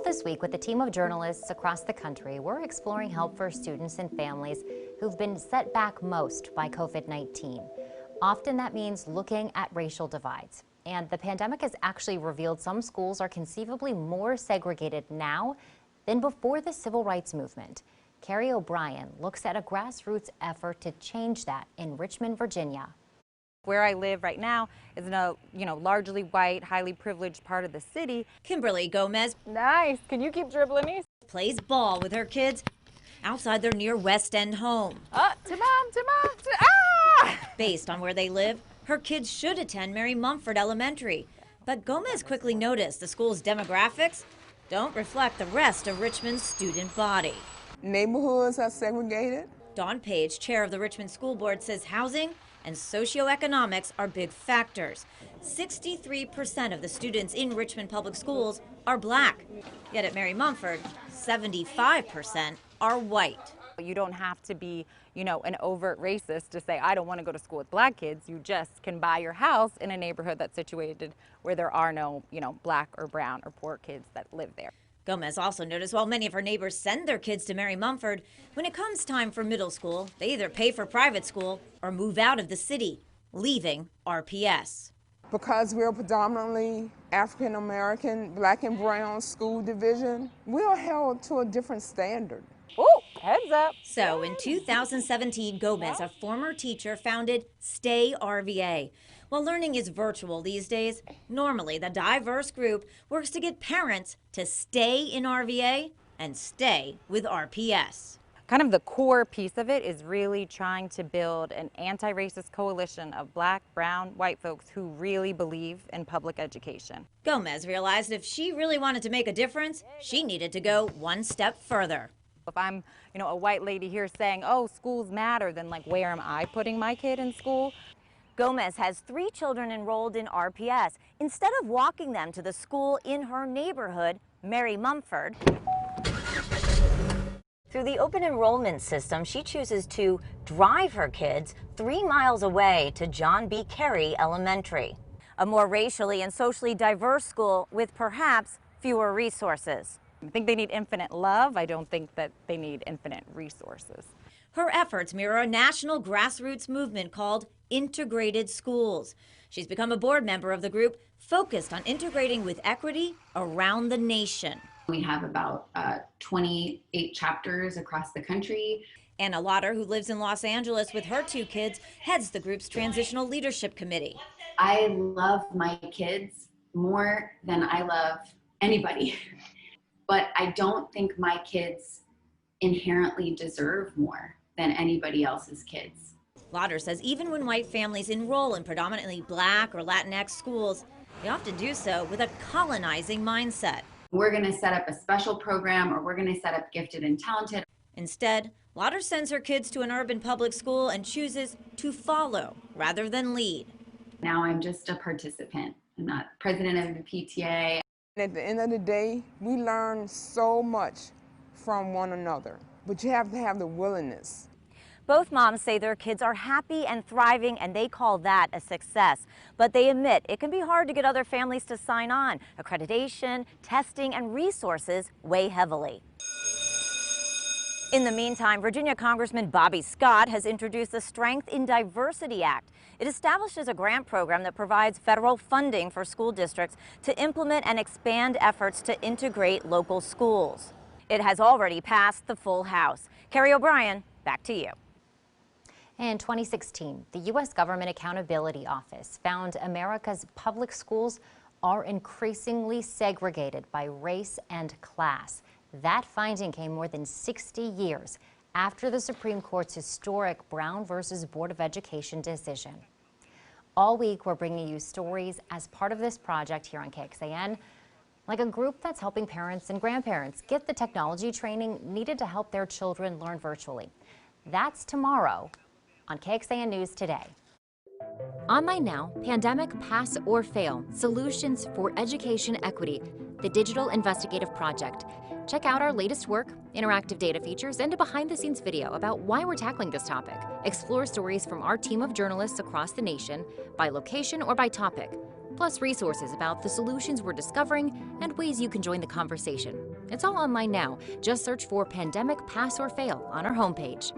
this week, with a team of journalists across the country, we're exploring help for students and families who've been set back most by COVID-19. Often that means looking at racial divides. And the pandemic has actually revealed some schools are conceivably more segregated now than before the civil rights movement. Carrie O'Brien looks at a grassroots effort to change that in Richmond, Virginia. Where I live right now is in a, largely white, highly privileged part of the city. Kimberly Gomez, Nice. Can you keep dribbling these? plays ball with her kids outside their near West End home. To mom, ah! Based on where they live, her kids should attend Mary Mumford Elementary. But Gomez quickly noticed the school's demographics don't reflect the rest of Richmond's student body. Neighborhoods are segregated. Dawn Page, chair of the Richmond School Board, says housing and socioeconomics are big factors. 63% of the students in Richmond public schools are black. Yet at Mary Mumford, 75% are white. You don't have to be, an overt racist to say, I don't want to go to school with black kids. You just can buy your house in a neighborhood that's situated where there are no, black or brown or poor kids that live there. Gomez also noticed while many of her neighbors send their kids to Mary Mumford, when it comes time for middle school, they either pay for private school or move out of the city, leaving RPS. Because we're predominantly African American, black and brown school division, we're held to a different standard. Oh, heads up. So in 2017, Gomez, a former teacher, founded Stay RVA. While learning is virtual these days, normally the diverse group works to get parents to stay in RVA and stay with RPS. Kind of the core piece of it is really trying to build an anti-racist coalition of black, brown, white folks who really believe in public education. Gomez realized if she really wanted to make a difference, she needed to go one step further. If I'm, a white lady here saying, oh, schools matter, then where am I putting my kid in school? Gomez has 3 children enrolled in RPS. Instead of walking them to the school in her neighborhood, Mary Mumford, through the open enrollment system, she chooses to drive her kids 3 miles away to John B. Carey Elementary, a more racially and socially diverse school with perhaps fewer resources. I think they need infinite love. I don't think that they need infinite resources. Her efforts mirror a national grassroots movement called Integrated Schools. She's become a board member of the group focused on integrating with equity around the nation. We have about 28 chapters across the country. Anna Lauder, who lives in Los Angeles with her 2 kids, heads the group's Transitional Leadership Committee. I love my kids more than I love anybody, but I don't think my kids inherently deserve more than anybody else's kids. Lauder says even when white families enroll in predominantly black or Latinx schools, they often do so with a colonizing mindset. We're going to set up a special program, or we're going to set up gifted and talented. Instead, Lauder sends her kids to an urban public school and chooses to follow rather than lead. Now I'm just a participant. I'm not president of the PTA. At the end of the day, we learn so much from one another, but you have to have the willingness. Both moms say their kids are happy and thriving, and they call that a success. But they admit it can be hard to get other families to sign on. Accreditation, testing, and resources weigh heavily. In the meantime, Virginia Congressman Bobby Scott has introduced the Strength in Diversity Act. It establishes a grant program that provides federal funding for school districts to implement and expand efforts to integrate local schools. It has already passed the full House. Carrie O'Brien, back to you. In 2016, the U.S. Government Accountability Office found America's public schools are increasingly segregated by race and class. That finding came more than 60 years after the Supreme Court's historic Brown versus Board of Education decision. All week, we're bringing you stories as part of this project here on KXAN, like a group that's helping parents and grandparents get the technology training needed to help their children learn virtually. That's tomorrow on KXAN News Today. Online Now, Pandemic, Pass or Fail, Solutions for Education Equity, the Digital Investigative Project. Check out our latest work, interactive data features, and a behind-the-scenes video about why we're tackling this topic. Explore stories from our team of journalists across the nation, by location or by topic, plus resources about the solutions we're discovering and ways you can join the conversation. It's all online now. Just search for Pandemic Pass or Fail on our homepage.